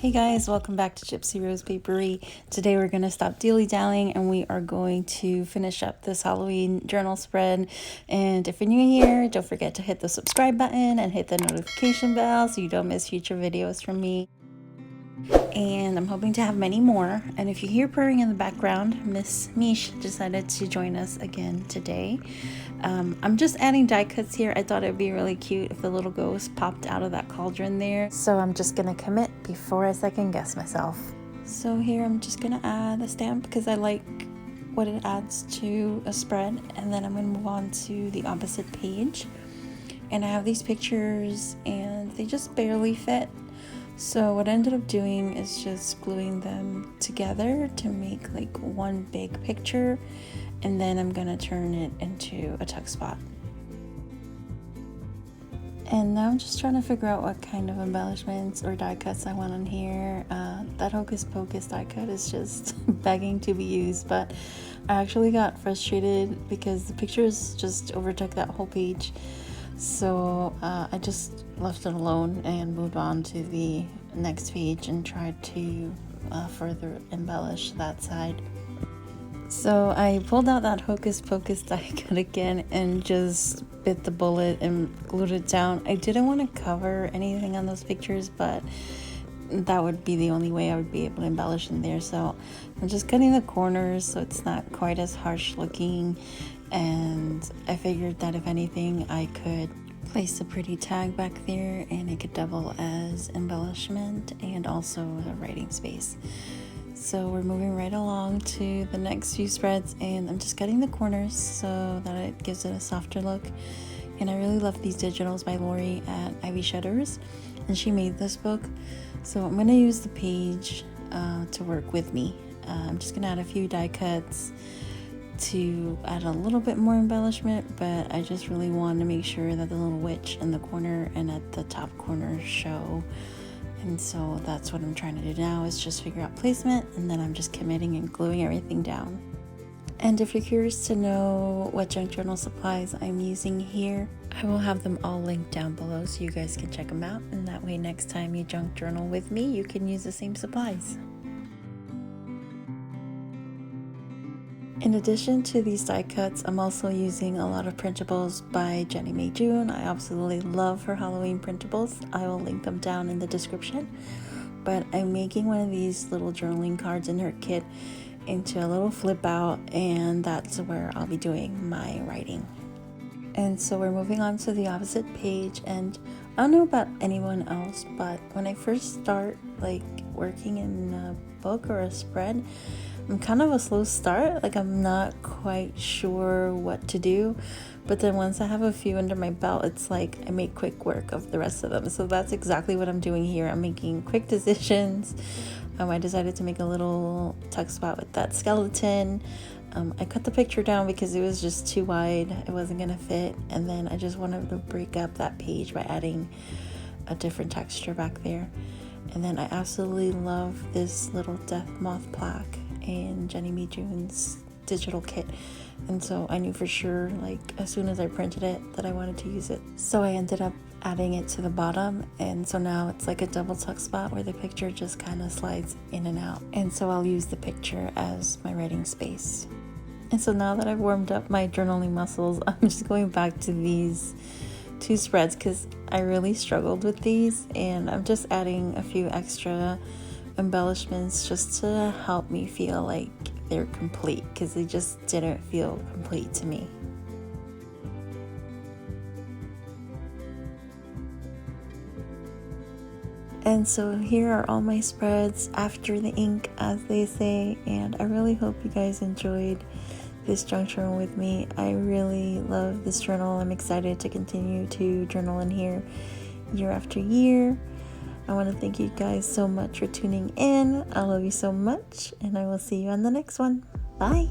Hey guys, welcome back to Gypsy Rose Papery. Today we're going to stop dilly-dallying and we are going to finish up this Halloween journal spread. And if you're new here, don't forget to hit the subscribe button and hit the notification bell so you don't miss future videos from me. And I'm hoping to have many more. And if you hear purring in the background, Miss Mish decided to join us again today. I'm just adding die cuts here. I thought it'd be really cute if the little ghost popped out of that cauldron there. So I'm just gonna commit before I second guess myself. So here I'm just gonna add a stamp because I like what it adds to a spread. And then I'm gonna move on to the opposite page. And I have these pictures and they just barely fit. So what I ended up doing is just gluing them together to make like one big picture, and then I'm gonna turn it into a tuck spot. And now I'm just trying to figure out what kind of embellishments or die cuts I want on here. That Hocus Pocus die cut is just begging to be used, but I actually got frustrated because the pictures just overtook that whole page. So I just left it alone and moved on to the next page and tried to further embellish that side. So I pulled out that Hocus Pocus die cut again and just bit the bullet and glued it down. I didn't want to cover anything on those pictures, but that would be the only way I would be able to embellish in there. So I'm just cutting the corners so it's not quite as harsh looking. And I figured that if anything, I could place a pretty tag back there and it could double as embellishment and also a writing space. So we're moving right along to the next few spreads, and I'm just cutting the corners so that it gives it a softer look. And I really love these digitals by Lori at Ivy Shutters, and she made this book. So I'm going to use the page to work with me. I'm just going to add a few die cuts to add a little bit more embellishment, but I just really want to make sure that the little witch in the corner and at the top corner show. And so that's what I'm trying to do now, is just figure out placement, and then I'm just committing and gluing everything down. And if you're curious to know what junk journal supplies I'm using here, I will have them all linked down below so you guys can check them out, and that way next time you junk journal with me, you can use the same supplies. In addition to these die cuts, I'm also using a lot of printables by Jennie May June. I absolutely love her Halloween printables. I will link them down in the description. But I'm making one of these little journaling cards in her kit into a little flip out, and that's where I'll be doing my writing. And so we're moving on to the opposite page, and I don't know about anyone else, but when I first start like working in a book or a spread, I'm kind of a slow start, like I'm not quite sure what to do, but then once I have a few under my belt, it's like I make quick work of the rest of them. So that's exactly what I'm doing here. I'm making quick decisions. I decided to make a little tuck spot with that skeleton. I cut the picture down because it was just too wide, it wasn't gonna fit, and then I just wanted to break up that page by adding a different texture back there. And then I absolutely love this little death moth plaque in Jennie May June's digital kit, and so I knew for sure, like as soon as I printed it, that I wanted to use it. So I ended up adding it to the bottom, and so now it's like a double tuck spot where the picture just kind of slides in and out, and so I'll use the picture as my writing space. And so now that I've warmed up my journaling muscles, I'm just going back to these two spreads because I really struggled with these, and I'm just adding a few extra embellishments just to help me feel like they're complete, because they just didn't feel complete to me. And so here are all my spreads after the ink, as they say, and I really hope you guys enjoyed this junk journal with me. I really love this journal. I'm excited to continue to journal in here year after year. I want to thank you guys so much for tuning in. I love you so much, and I will see you on the next one. Bye.